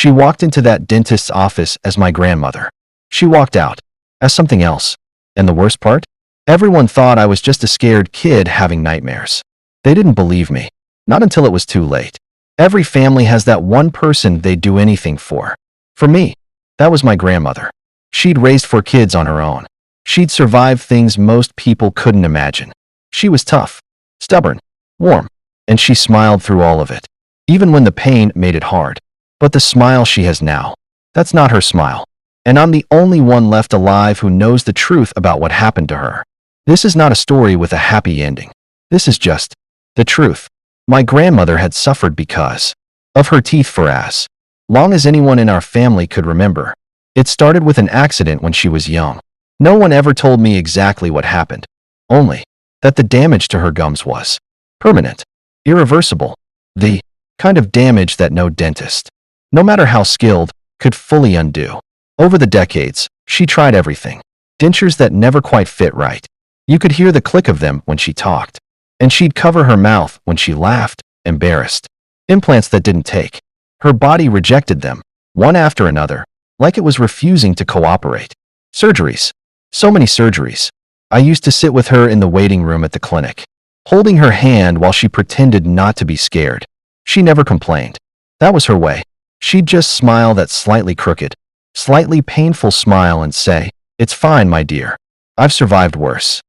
She walked into that dentist's office as my grandmother. She walked out as something else. And the worst part? Everyone thought I was just a scared kid having nightmares. They didn't believe me. Not until it was too late. Every family has that one person they'd do anything for. For me, that was my grandmother. She'd raised 4 kids on her own. She'd survived things most people couldn't imagine. She was tough, stubborn, warm, and she smiled through all of it, even when the pain made it hard. But the smile she has now, that's not her smile. And I'm the only one left alive who knows the truth about what happened to her. This is not a story with a happy ending. This is just the truth. My grandmother had suffered because of her teeth for as long as anyone in our family could remember. It started with an accident when she was young. No one ever told me exactly what happened, only that the damage to her gums was permanent, irreversible, the kind of damage that no dentist, no matter how skilled, could fully undo. Over the decades, she tried everything. Dentures that never quite fit right. You could hear the click of them when she talked. And she'd cover her mouth when she laughed, embarrassed. Implants that didn't take. Her body rejected them, one after another, like it was refusing to cooperate. Surgeries. So many surgeries. I used to sit with her in the waiting room at the clinic, holding her hand while she pretended not to be scared. She never complained. That was her way. She'd just smile that slightly crooked, slightly painful smile and say, "It's fine, my dear. I've survived worse."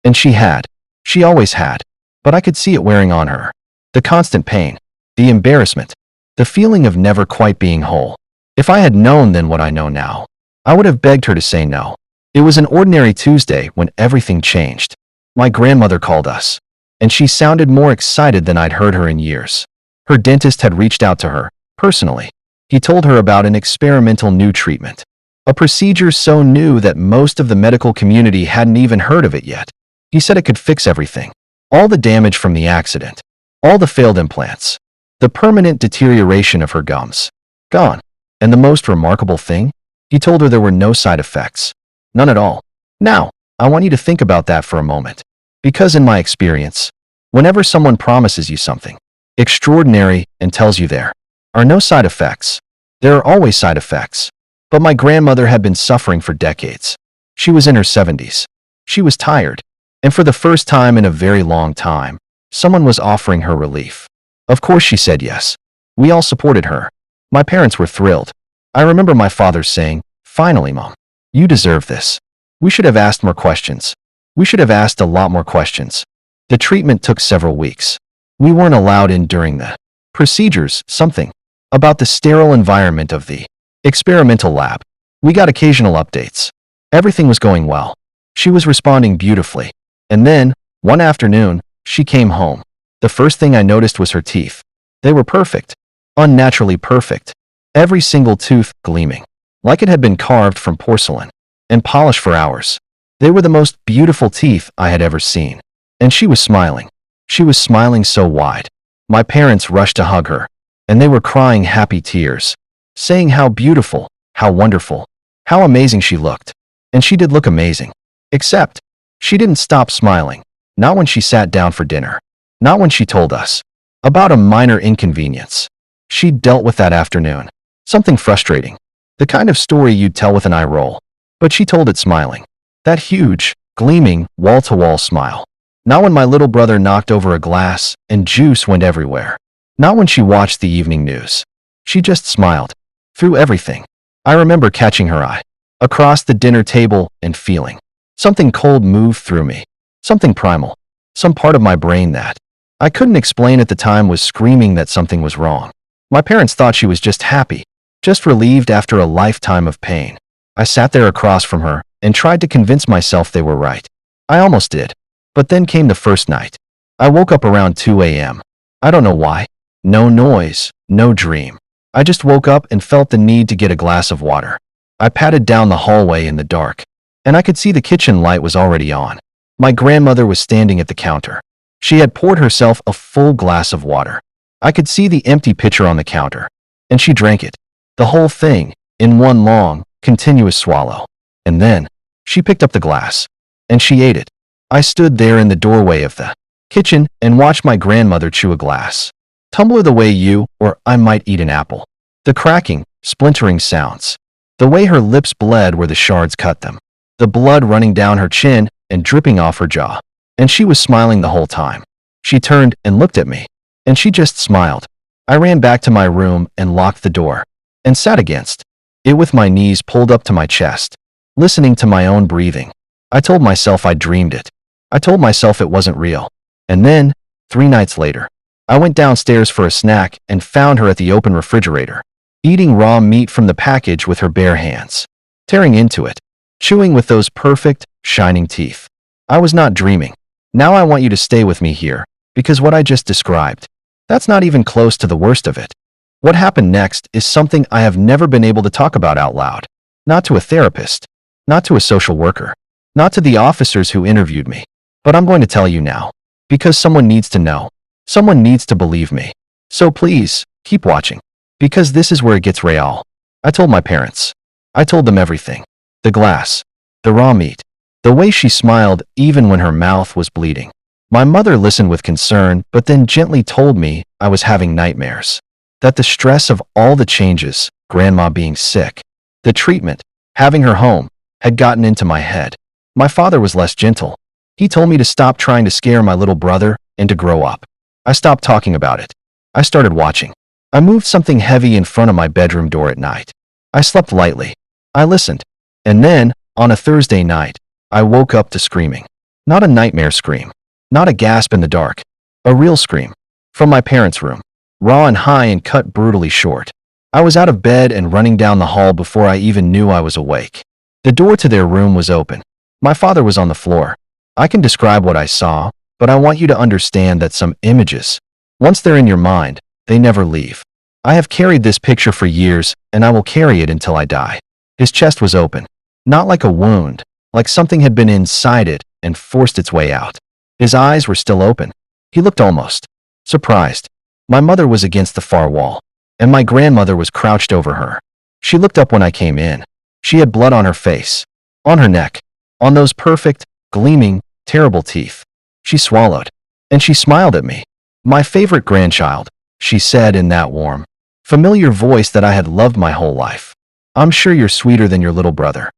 And she had. She always had. But I could see it wearing on her. The constant pain, the embarrassment, the feeling of never quite being whole. If I had known then what I know now, I would have begged her to say no. It was an ordinary Tuesday when everything changed. My grandmother called us, and she sounded more excited than I'd heard her in years. Her dentist had reached out to her, personally. He told her about an experimental new treatment, a procedure so new that most of the medical community hadn't even heard of it yet. He said it could fix everything. All the damage from the accident, all the failed implants, the permanent deterioration of her gums. Gone. And the most remarkable thing? He told her there were no side effects. None at all. Now, I want you to think about that for a moment. Because in my experience, whenever someone promises you something extraordinary and tells you there are no side effects, there are always side effects. But my grandmother had been suffering for decades. She was in her 70s. She was tired. And for the first time in a very long time, someone was offering her relief. Of course she said yes. We all supported her. My parents were thrilled. I remember my father saying, "Finally, Mom, you deserve this." We should have asked more questions. We should have asked a lot more questions. The treatment took several weeks. We weren't allowed in during the procedures, something about the sterile environment of the experimental lab. We got occasional updates. Everything was going well. She was responding beautifully. And then, one afternoon, she came home. The first thing I noticed was her teeth. They were perfect. Unnaturally perfect. Every single tooth gleaming, like it had been carved from porcelain and polished for hours. They were the most beautiful teeth I had ever seen. And she was smiling. She was smiling so wide. My parents rushed to hug her, and they were crying happy tears, saying how beautiful, how wonderful, how amazing she looked. And she did look amazing. Except, she didn't stop smiling. Not when she sat down for dinner. Not when she told us about a minor inconvenience she'd dealt with that afternoon. Something frustrating. The kind of story you'd tell with an eye roll. But she told it smiling. That huge, gleaming, wall-to-wall smile. Not when my little brother knocked over a glass and juice went everywhere. Not when she watched the evening news. She just smiled. Through everything. I remember catching her eye across the dinner table and feeling something cold move through me. Something primal. Some part of my brain that I couldn't explain at the time was screaming that something was wrong. My parents thought she was just happy, just relieved after a lifetime of pain. I sat there across from her and tried to convince myself they were right. I almost did. But then came the first night. I woke up around 2 a.m. I don't know why. No noise, no dream. I just woke up and felt the need to get a glass of water. I padded down the hallway in the dark, and I could see the kitchen light was already on. My grandmother was standing at the counter. She had poured herself a full glass of water. I could see the empty pitcher on the counter, and she drank it. The whole thing, in one long, continuous swallow. And then, she picked up the glass, and she ate it. I stood there in the doorway of the kitchen and watched my grandmother chew a glass tumbler the way you or I might eat an apple. The cracking, splintering sounds. The way her lips bled where the shards cut them. The blood running down her chin and dripping off her jaw. And she was smiling the whole time. She turned and looked at me. And she just smiled. I ran back to my room and locked the door. And sat against it with my knees pulled up to my chest, listening to my own breathing. I told myself I dreamed it. I told myself it wasn't real. And then, 3 nights later, I went downstairs for a snack and found her at the open refrigerator, eating raw meat from the package with her bare hands, tearing into it, chewing with those perfect, shining teeth. I was not dreaming. Now I want you to stay with me here, because what I just described, that's not even close to the worst of it. What happened next is something I have never been able to talk about out loud. Not to a therapist, not to a social worker, not to the officers who interviewed me. But I'm going to tell you now, because someone needs to know. Someone needs to believe me. So please, keep watching, because this is where it gets real. I told my parents. I told them everything. The glass, the raw meat, the way she smiled even when her mouth was bleeding. My mother listened with concern, but then gently told me I was having nightmares. That the stress of all the changes, grandma being sick, the treatment, having her home, had gotten into my head. My father was less gentle. He told me to stop trying to scare my little brother and to grow up. I stopped talking about it. I started watching. I moved something heavy in front of my bedroom door at night. I slept lightly. I listened. And then, on a Thursday night, I woke up to screaming. Not a nightmare scream. Not a gasp in the dark. A real scream. From my parents' room. Raw and high and cut brutally short. I was out of bed and running down the hall before I even knew I was awake. The door to their room was open. My father was on the floor. I can describe what I saw, but I want you to understand that some images, once they're in your mind, they never leave. I have carried this picture for years, and I will carry it until I die. His chest was open. Not like a wound, like something had been inside it and forced its way out. His eyes were still open. He looked almost surprised. My mother was against the far wall, and my grandmother was crouched over her. She looked up when I came in. She had blood on her face, on her neck, on those perfect, gleaming, terrible teeth. She swallowed, and she smiled at me. My favorite grandchild, she said in that warm, familiar voice that I had loved my whole life. I'm sure you're sweeter than your little brother.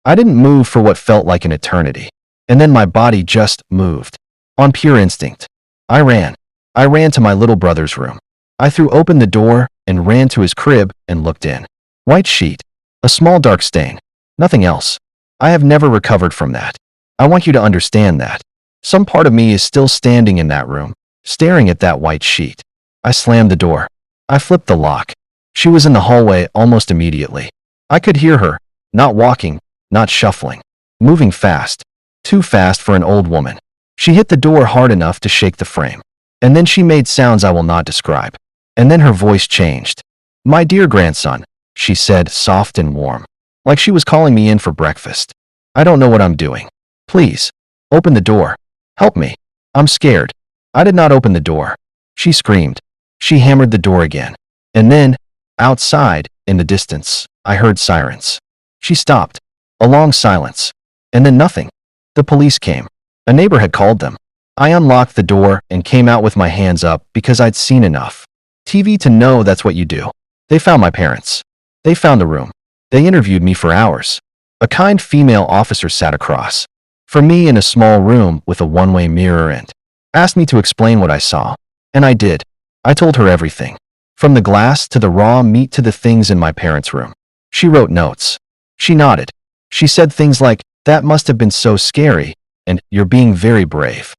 I didn't move for what felt like an eternity. And then my body just moved. On pure instinct. I ran. I ran to my little brother's room. I threw open the door and ran to his crib and looked in. White sheet. A small dark stain. Nothing else. I have never recovered from that. I want you to understand that. Some part of me is still standing in that room, staring at that white sheet. I slammed the door. I flipped the lock. She was in the hallway almost immediately. I could hear her, not walking, not shuffling, moving fast. Too fast for an old woman. She hit the door hard enough to shake the frame. And then she made sounds I will not describe. And then her voice changed. My dear grandson, she said, soft and warm, like she was calling me in for breakfast. I don't know what I'm doing. Please, open the door. Help me. I'm scared. I did not open the door. She screamed. She hammered the door again. And then, outside, in the distance, I heard sirens. She stopped. A long silence. And then nothing. The police came. A neighbor had called them. I unlocked the door and came out with my hands up because I'd seen enough TV to know that's what you do. They found my parents. They found the room. They interviewed me for hours. A kind female officer sat across from me in a small room with a one-way mirror and asked me to explain what I saw. And I did. I told her everything. From the glass to the raw meat to the things in my parents' room. She wrote notes. She nodded. She said things like, "That must have been so scary," and "You're being very brave."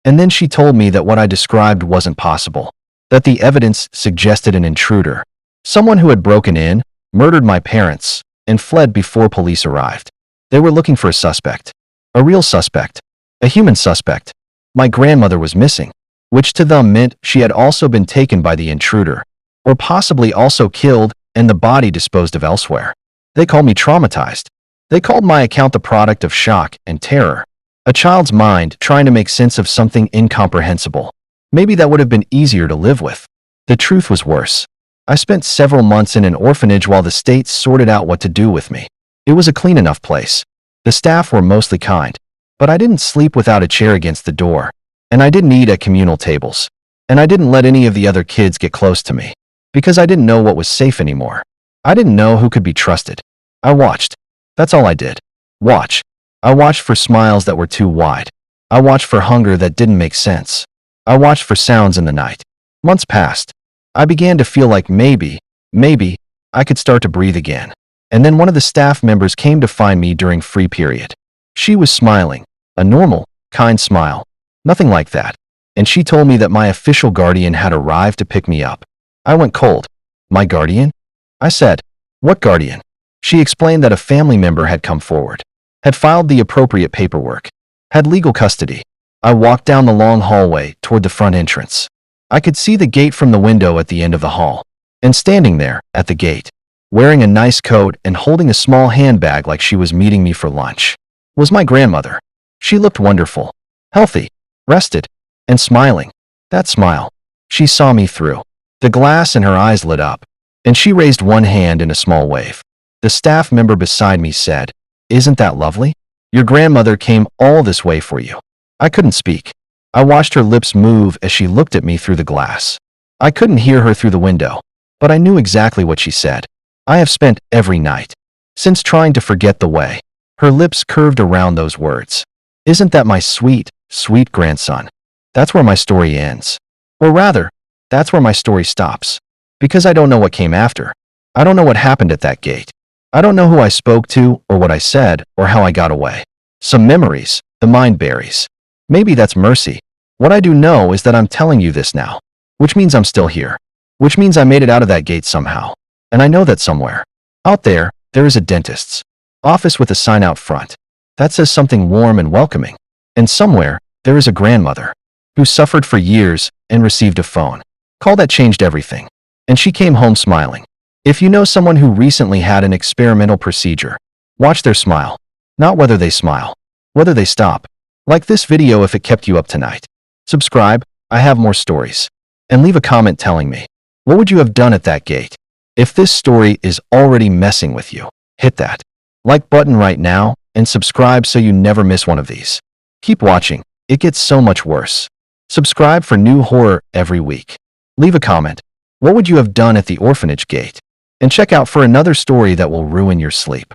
And then she told me that what I described wasn't possible. That the evidence suggested an intruder. Someone who had broken in, murdered my parents, and fled before police arrived. They were looking for a suspect. A real suspect. A human suspect. My grandmother was missing, which to them meant she had also been taken by the intruder, or possibly also killed and the body disposed of elsewhere. They called me traumatized. They called my account the product of shock and terror. A child's mind trying to make sense of something incomprehensible. Maybe that would have been easier to live with. The truth was worse. I spent several months in an orphanage while the state sorted out what to do with me. It was a clean enough place. The staff were mostly kind. But I didn't sleep without a chair against the door. And I didn't eat at communal tables. And I didn't let any of the other kids get close to me. Because I didn't know what was safe anymore. I didn't know who could be trusted. I watched. That's all I did. Watch. I watched for smiles that were too wide. I watched for hunger that didn't make sense. I watched for sounds in the night. Months passed. I began to feel like maybe, I could start to breathe again. And then one of the staff members came to find me during free period. She was smiling, a normal, kind smile. Nothing like that. And she told me that my official guardian had arrived to pick me up. I went cold. My guardian? I said, what guardian? She explained that a family member had come forward, had filed the appropriate paperwork, had legal custody. I walked down the long hallway toward the front entrance. I could see the gate from the window at the end of the hall. And standing there, at the gate, wearing a nice coat and holding a small handbag like she was meeting me for lunch, was my grandmother. She looked wonderful, healthy, rested, and smiling. That smile. She saw me through. The glass in her eyes lit up, and she raised one hand in a small wave. The staff member beside me said, "Isn't that lovely? Your grandmother came all this way for you." I couldn't speak. I watched her lips move as she looked at me through the glass. I couldn't hear her through the window, but I knew exactly what she said. I have spent every night since trying to forget the way. Her lips curved around those words. Isn't that my sweet, sweet grandson? That's where my story ends. Or rather, that's where my story stops. Because I don't know what came after. I don't know what happened at that gate. I don't know who I spoke to, or what I said, or how I got away. Some memories, the mind buries. Maybe that's mercy. What I do know is that I'm telling you this now, which means I'm still here, which means I made it out of that gate somehow. And I know that somewhere, out there, there is a dentist's office with a sign out front that says something warm and welcoming. And somewhere, there is a grandmother who suffered for years and received a phone call that changed everything. And she came home smiling. If you know someone who recently had an experimental procedure, watch their smile. Not whether they smile, whether they stop. Like this video if it kept you up tonight. Subscribe, I have more stories. And leave a comment telling me, what would you have done at that gate? If this story is already messing with you, hit that like button right now and subscribe so you never miss one of these. Keep watching, it gets so much worse. Subscribe for new horror every week. Leave a comment, what would you have done at the orphanage gate? And check out for another story that will ruin your sleep.